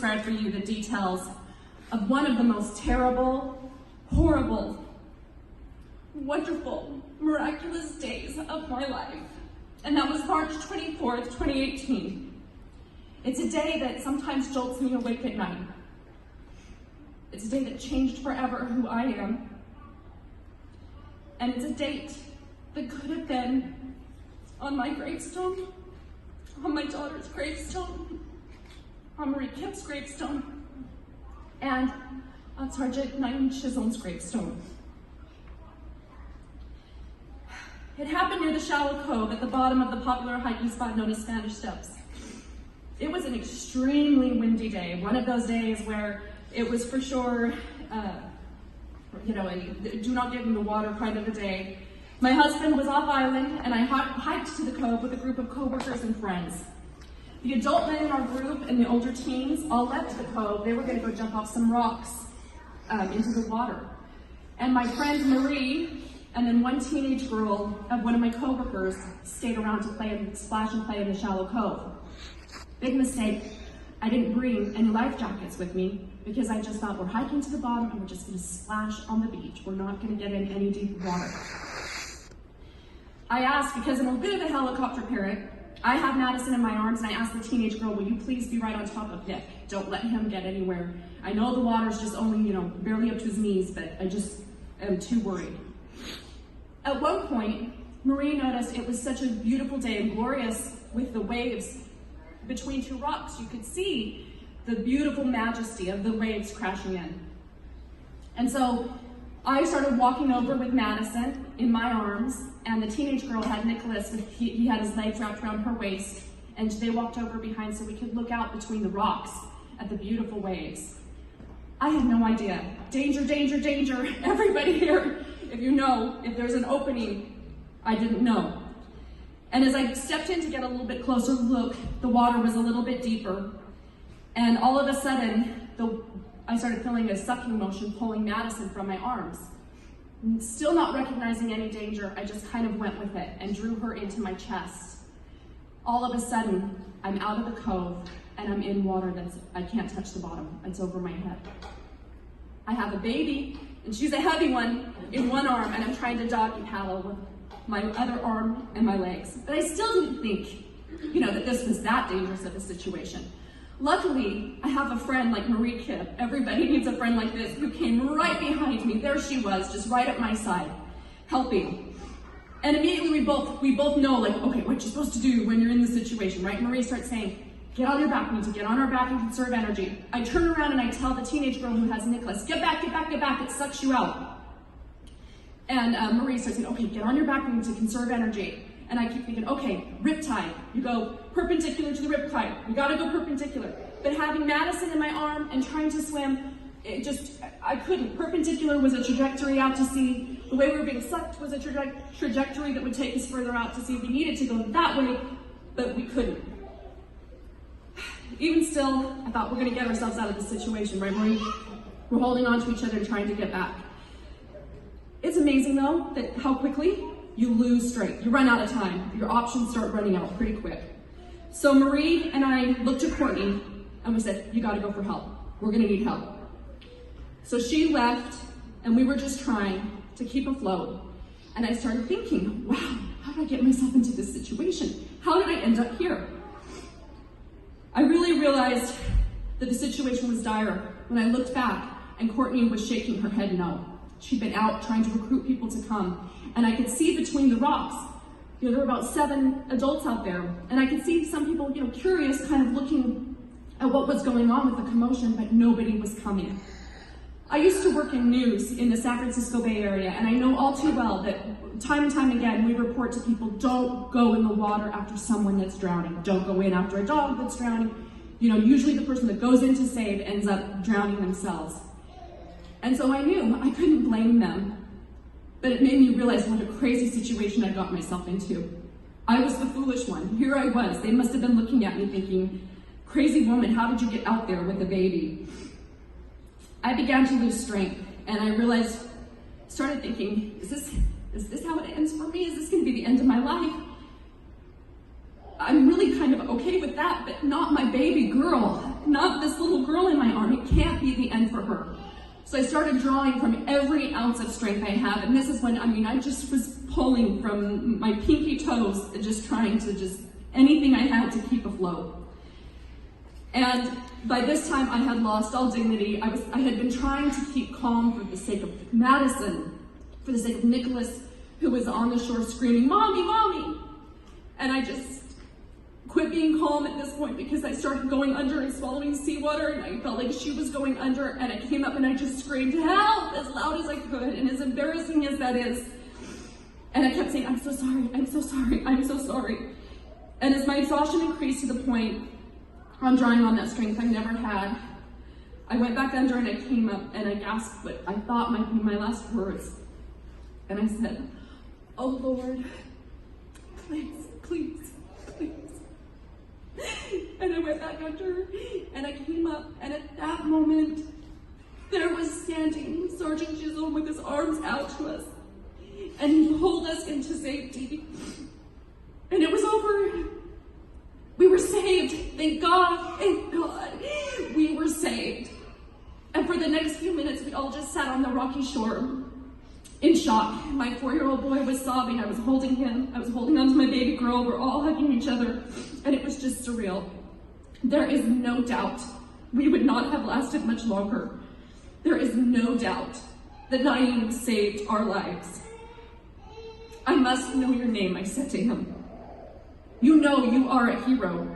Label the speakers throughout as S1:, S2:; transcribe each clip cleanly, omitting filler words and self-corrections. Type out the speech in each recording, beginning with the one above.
S1: describe for you the details of one of the most terrible, horrible, wonderful, miraculous days of my life. And that was March 24th, 2018. It's a day that sometimes jolts me awake at night. It's a day that changed forever who I am. And it's a date that could have been on my gravestone, on my daughter's gravestone, on Marie Kip's gravestone, and on Sergeant Knighton Chisholm's gravestone. It happened near the shallow cove at the bottom of the popular hiking spot known as Spanish Steps. It was an extremely windy day, one of those days where it was for sure, a do not get in the water kind of a day. My husband was off island, and I hiked to the cove with a group of coworkers and friends. The adult men in our group and the older teens all left the cove. They were going to go jump off some rocks into the water. And my friend Marie, and then one teenage girl of one of my coworkers, stayed around to play and splash and play in the shallow cove. Big mistake. I didn't bring any life jackets with me because I just thought we're hiking to the bottom and we're just going to splash on the beach. We're not going to get in any deep water. I asked, because I'm a bit of a helicopter parent, I have Madison in my arms, and I asked the teenage girl, will you please be right on top of Nick? Don't let him get anywhere. I know the water's just only, barely up to his knees, but I just am too worried. At one point, Marie noticed it was such a beautiful day and glorious with the waves between two rocks. You could see the beautiful majesty of the waves crashing in. And so I started walking over with Madison in my arms, and the teenage girl had Nicholas, he had his legs wrapped around her waist, and they walked over behind so we could look out between the rocks at the beautiful waves. I had no idea. Danger, danger, danger. Everybody here, if there's an opening, I didn't know. And as I stepped in to get a little bit closer look, the water was a little bit deeper, and all of a sudden, I started feeling a sucking motion pulling Madison from my arms. Still not recognizing any danger, I just kind of went with it and drew her into my chest. All of a sudden, I'm out of the cove and I'm in water I can't touch the bottom. It's over my head. I have a baby, and she's a heavy one, in one arm, and I'm trying to doggy paddle with my other arm and my legs. But I still didn't think, that this was that dangerous of a situation. Luckily, I have a friend like Marie Kip. Everybody needs a friend like this, who came right behind me. There she was, just right at my side, helping. And immediately we both know, okay, what you're supposed to do when you're in this situation, right? Marie starts saying, get on your back, we need to get on our back and conserve energy. I turn around and I tell the teenage girl who has Nicholas, get back, get back, get back, it sucks you out. And Marie starts saying, okay, get on your back, we need to conserve energy. And I keep thinking, okay, riptide. You go perpendicular to the riptide. We gotta go perpendicular. But having Madison in my arm and trying to swim, I couldn't. Perpendicular was a trajectory out to sea. The way we were being sucked was a trajectory that would take us further out to sea. We needed to go that way, but we couldn't. Even still, I thought we're gonna get ourselves out of this situation, right, Marie? We're holding on to each other and trying to get back. It's amazing though, that how quickly you lose strength. You run out of time. Your options start running out pretty quick. So Marie and I looked at Courtney and we said, you gotta go for help. We're gonna need help. So she left and we were just trying to keep afloat. And I started thinking, wow, how did I get myself into this situation? How did I end up here? I really realized that the situation was dire when I looked back and Courtney was shaking her head no. She'd been out trying to recruit people to come. And I could see between the rocks, there were about 7 adults out there. And I could see some people, curious, kind of looking at what was going on with the commotion, but nobody was coming. I used to work in news in the San Francisco Bay Area, and I know all too well that time and time again, we report to people, don't go in the water after someone that's drowning. Don't go in after a dog that's drowning. Usually the person that goes in to save ends up drowning themselves. And so I knew I couldn't blame them. But it made me realize what a crazy situation I got myself into. I was the foolish one. Here I was. They must have been looking at me thinking, crazy woman, how did you get out there with a baby? I began to lose strength, and I started thinking, is this how it ends for me? Is this going to be the end of my life? I'm really kind of okay with that, but not my baby girl, not this little girl in my arm. It can't be the end for her. So I started drawing from every ounce of strength I have, and this is when, I just was pulling from my pinky toes, just trying to anything I had to keep afloat. And by this time I had lost all dignity. I had been trying to keep calm for the sake of Madison, for the sake of Nicholas, who was on the shore screaming, "Mommy, Mommy!" And I just quit being calm at this point because I started going under and swallowing seawater, and I felt like she was going under, and I came up and I just screamed, "Help!" as loud as I could, and as embarrassing as that is. And I kept saying, "I'm so sorry, I'm so sorry, I'm so sorry." And as my exhaustion increased to the point I'm drawing on that strength I never had, I went back under and I came up and I gasped what I thought might be my last words. And I said, "Oh Lord, please, please, please." And I went back under and I came up, and at that moment, there was standing Sergeant Chisholm with his arms out to us, and he pulled us into safety. And it was over. We were saved. Thank God. Thank God. We were saved. And for the next few minutes, we all just sat on the rocky shore in shock. My 4-year-old boy was sobbing. I was holding him. I was holding on to my baby girl. We're all hugging each other. And it was just surreal. There is no doubt we would not have lasted much longer. There is no doubt that Naeem saved our lives. "I must know your name," I said to him. "You know you are a hero."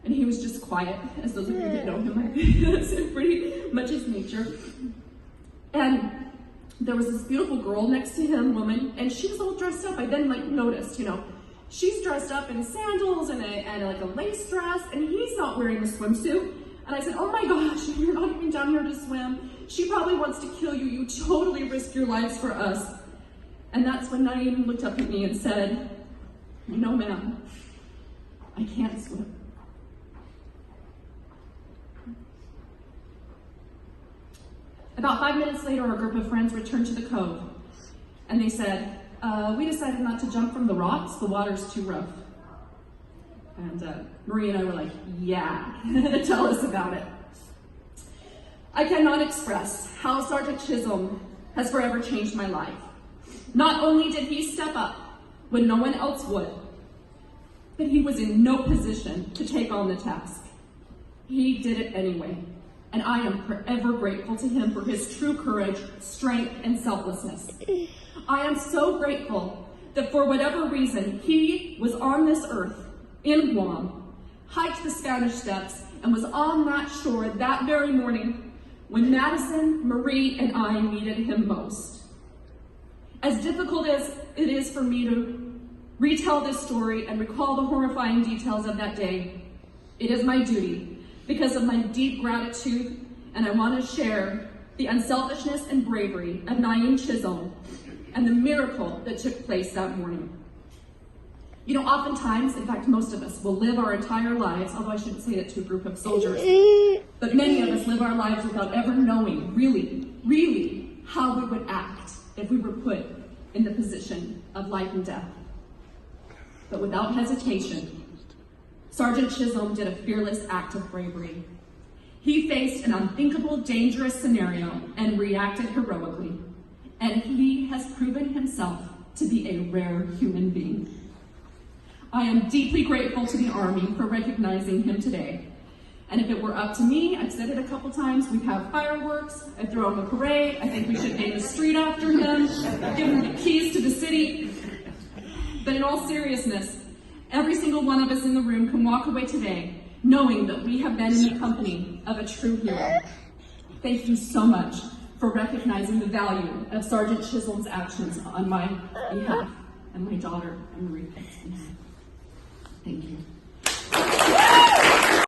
S1: And he was just quiet, as those of you that know him, that's pretty much his nature. And there was this beautiful girl next to him, woman, and she was all dressed up. I then noticed, she's dressed up in sandals and a lace dress, and he's not wearing a swimsuit. And I said, "Oh my gosh, you're not even down here to swim. She probably wants to kill you. You totally risked your lives for us." And that's when Naeem looked up at me and said, "No, ma'am, I can't swim." About 5 minutes later, our group of friends returned to the cove, and they said, "We decided not to jump from the rocks. The water's too rough." And Marie and I were like, "Yeah, tell us about it." I cannot express how Sergeant Chisholm has forever changed my life. Not only did he step up when no one else would, but he was in no position to take on the task. He did it anyway, and I am forever grateful to him for his true courage, strength, and selflessness. I am so grateful that for whatever reason, he was on this earth in Guam, hiked the Spanish Steps, and was on that shore that very morning when Madison, Marie, and I needed him most. As difficult as it is for me to retell this story and recall the horrifying details of that day, it is my duty because of my deep gratitude, and I want to share the unselfishness and bravery of Naeem Chisholm and the miracle that took place that morning. Oftentimes, in fact, most of us will live our entire lives, although I shouldn't say that to a group of soldiers, but many of us live our lives without ever knowing really how we would act if we were put in the position of life and death. But without hesitation, Sergeant Chisholm did a fearless act of bravery. He faced an unthinkable, dangerous scenario and reacted heroically. And he has proven himself to be a rare human being. I am deeply grateful to the Army for recognizing him today. And if it were up to me, I've said it a couple times, we'd have fireworks, I'd throw him a parade, I think we should name a street after him, give him the keys to the city. But in all seriousness, every single one of us in the room can walk away today knowing that we have been in the company of a true hero. Thank you so much for recognizing the value of Sergeant Chisholm's actions on my behalf and my daughter and Marie's behalf. Thank you.